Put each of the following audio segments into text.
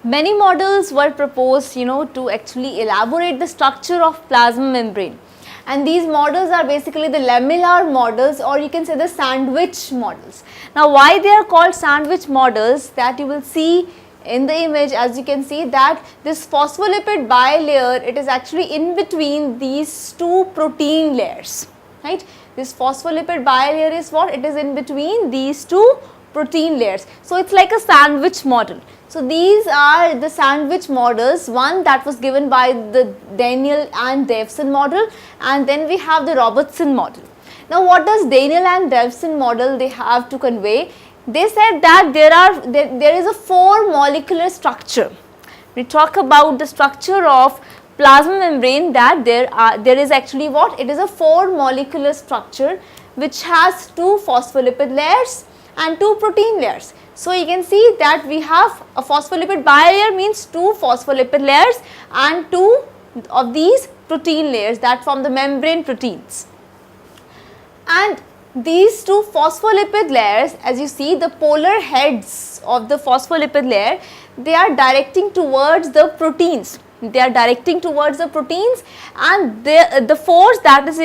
Many models were proposed, to actually elaborate the structure of plasma membrane, and these models are basically the lamellar models, or you can say the sandwich models. Now, why they are called sandwich models, that you will see in the image. As you can see that this phospholipid bilayer, it is actually in between these two protein layers, right. This phospholipid bilayer is what? It is in between these two protein layers. So, it is like a sandwich model. So, these are the sandwich models, one that was given by the Daniel and Davison model, and then we have the Robertson model. Now, what does Daniel and Davison model they have to convey? They said that there is a 4 molecular structure. We talk about the structure of plasma membrane, that there is actually what? It is a 4 molecular structure which has 2 phospholipid layers and 2 protein layers. So, you can see that we have a phospholipid bilayer, means 2 phospholipid layers and 2 of these protein layers that form the membrane proteins. And these 2 phospholipid layers, as you see, the polar heads of the phospholipid layer, they are directing towards the proteins. They are directing towards the proteins, and the force that is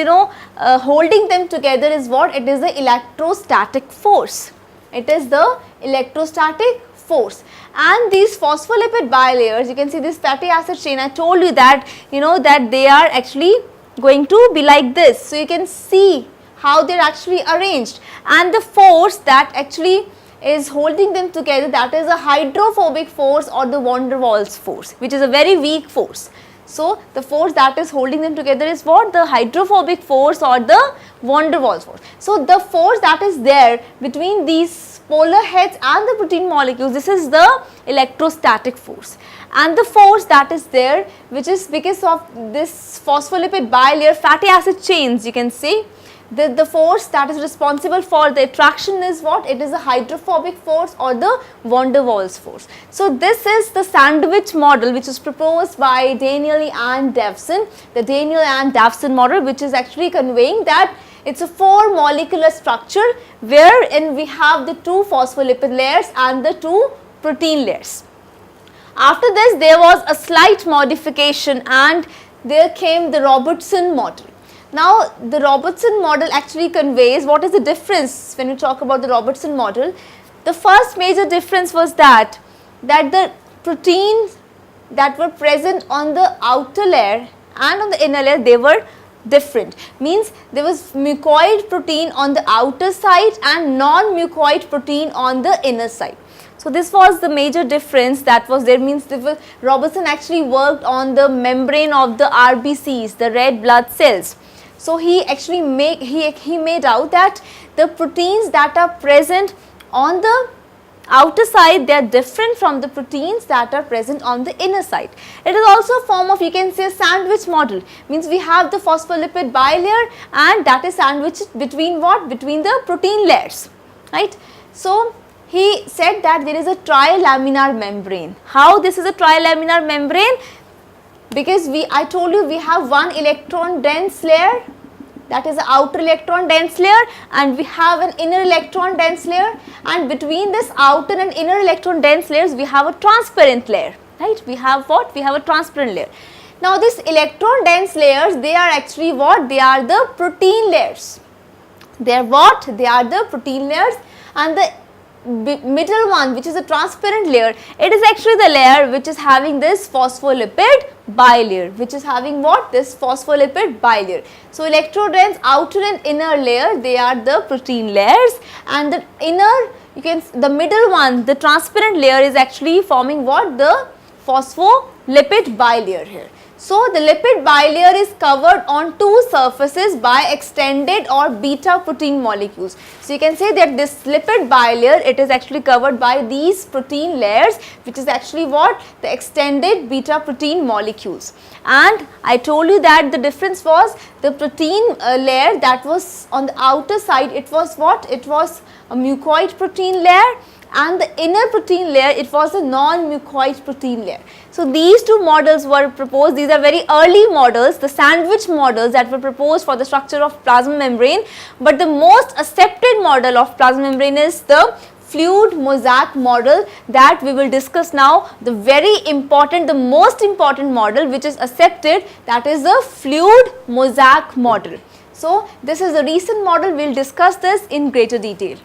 holding them together is what? It is the electrostatic force. It is the electrostatic force. And these phospholipid bilayers, you can see this fatty acid chain, I told you that that they are actually going to be like this. So, you can see how they are actually arranged, and the force that actually is holding them together, that is a hydrophobic force or the van der Waals force, which is a very weak force. So, the force that is holding them together is what? The hydrophobic force or the van der Waals force. So, the force that is there between these polar heads and the protein molecules, this is the electrostatic force. And the force that is there, which is because of this phospholipid bilayer fatty acid chains, you can see the force that is responsible for the attraction is what? It is a hydrophobic force or the van der Waals force. So, this is the sandwich model which is proposed by Daniel and Davison, the Daniel and Davison model, which is actually conveying that it is a 4 molecular structure wherein we have the 2 phospholipid layers and the 2 protein layers. After this, there was a slight modification, and there came the Robertson model. Now, the Robertson model actually conveys what is the difference when we talk about the Robertson model. The first major difference was that the proteins that were present on the outer layer and on the inner layer, they were different. Means there was mucoid protein on the outer side and non-mucoid protein on the inner side. So, this was the major difference that was there. Means Robertson actually worked on the membrane of the RBCs, the red blood cells. So, he actually made out that the proteins that are present on the outer side, they are different from the proteins that are present on the inner side. It is also a form of, you can say, sandwich model. Means we have the phospholipid bilayer, and that is sandwiched between what? Between the protein layers, right. So, he said that there is a trilaminar membrane. How this is a trilaminar membrane? Because I told you we have one electron dense layer, that is the outer electron dense layer, and we have an inner electron dense layer, and between this outer and inner electron dense layers we have a transparent layer, right. We have what? We have a transparent layer. Now, this electron dense layers, they are actually what? They are the protein layers. They are what? They are the protein layers, and the middle one, which is a transparent layer, it is actually the layer which is having this phospholipid bilayer, which is having what? This phospholipid bilayer. So, electrodense outer and inner layer, they are the protein layers, and the inner, the middle one, the transparent layer, is actually forming what? The phospholipid bilayer here. So, the lipid bilayer is covered on 2 surfaces by extended or beta protein molecules. So, you can say that this lipid bilayer, it is actually covered by these protein layers, which is actually what? The extended beta protein molecules. And I told you that the difference was the protein layer that was on the outer side, it was what? It was a mucoid protein layer, and the inner protein layer, it was a non-mucoid protein layer. So, these 2 models were proposed. These are very early models, the sandwich models that were proposed for the structure of plasma membrane, but the most accepted model of plasma membrane is the fluid mosaic model that we will discuss now. The very important, the most important model which is accepted, that is the fluid mosaic model. So, this is a recent model, we will discuss this in greater detail.